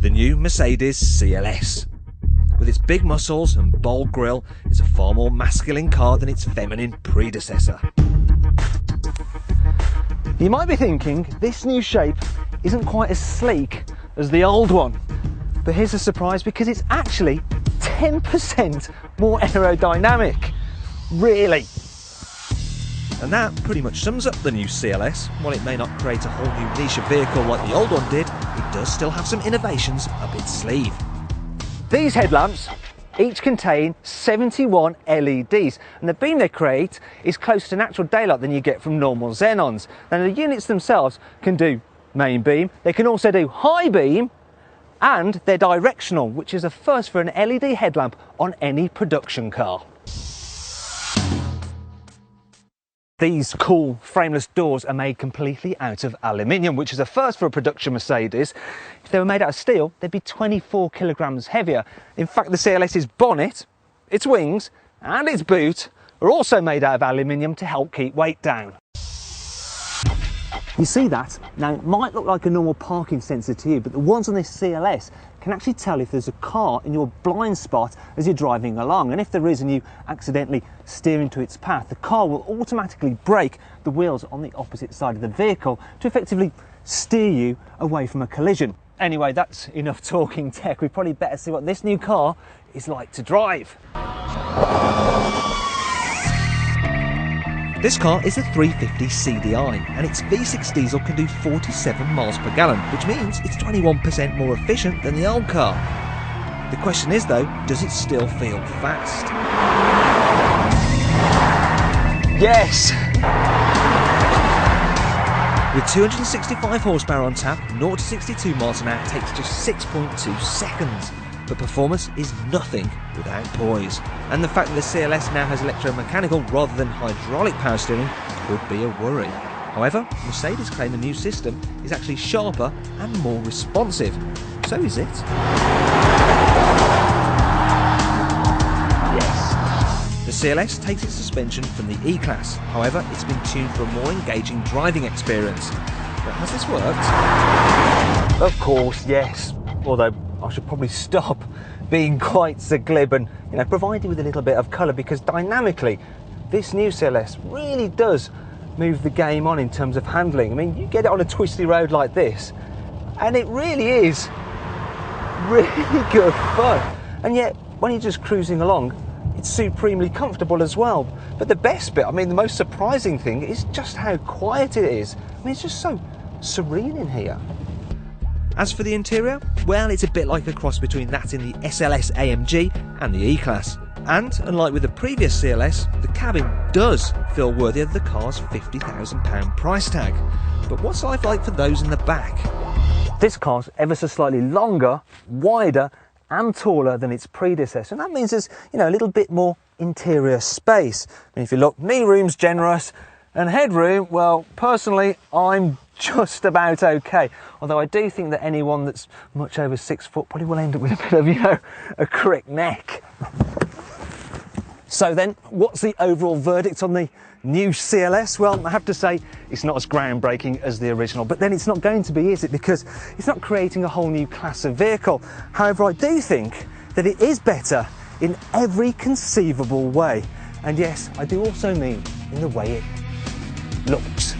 The new Mercedes CLS. With its big muscles and bold grille, it's a far more masculine car than its feminine predecessor. You might be thinking this new shape isn't quite as sleek as the old one, but here's a surprise, because it's actually 10% more aerodynamic. Really? And that pretty much sums up the new CLS. While it may not create a whole new niche of vehicle like the old one did, it does still have some innovations up its sleeve. These headlamps each contain 71 LEDs, and the beam they create is closer to natural daylight than you get from normal xenons. Now the units themselves can do main beam, they can also do high beam, and they're directional, which is a first for an LED headlamp on any production car. These cool frameless doors are made completely out of aluminium, which is a first for a production Mercedes. If they were made out of steel, they'd be 24 kilograms heavier. In fact, the CLS's bonnet, its wings and its boot are also made out of aluminium to help keep weight down. You see that? Now, it might look like a normal parking sensor to you, but the ones on this CLS can actually tell if there's a car in your blind spot as you're driving along. And if there is and you accidentally steer into its path, the car will automatically brake the wheels on the opposite side of the vehicle to effectively steer you away from a collision. Anyway, that's enough talking tech. We probably better see what this new car is like to drive. This car is a 350 CDI, and its V6 diesel can do 47 miles per gallon, which means it's 21% more efficient than the old car. The question is though, does it still feel fast? Yes! With 265 horsepower on tap, 0 to 62 miles an hour takes just 6.2 seconds. But performance is nothing without poise. And the fact that the CLS now has electromechanical rather than hydraulic power steering could be a worry. However, Mercedes claim the new system is actually sharper and more responsive. So is it? Yes. The CLS takes its suspension from the E-Class. However, it's been tuned for a more engaging driving experience. But has this worked? Of course, yes. Although I should probably stop being quite so glib and, provide you with a little bit of colour, because dynamically this new CLS really does move the game on in terms of handling. I mean, you get it on a twisty road like this and it really is really good fun. And yet, when you're just cruising along, it's supremely comfortable as well. But the best bit, the most surprising thing is just how quiet it is. It's just so serene in here. As for the interior, well, it's a bit like a cross between that in the SLS AMG and the E-Class. And, unlike with the previous CLS, the cabin does feel worthy of the car's £50,000 price tag. But what's life like for those in the back? This car's ever so slightly longer, wider and taller than its predecessor, and that means there's, a little bit more interior space. If you look, knee room's generous, and headroom, well, personally, I'm just about okay. Although I do think that anyone that's much over 6 foot probably will end up with a bit of, a crick neck. So then, what's the overall verdict on the new CLS? Well, I have to say, it's not as groundbreaking as the original, but then it's not going to be, is it? Because it's not creating a whole new class of vehicle. However, I do think that it is better in every conceivable way. And yes, I do also mean in the way it looks.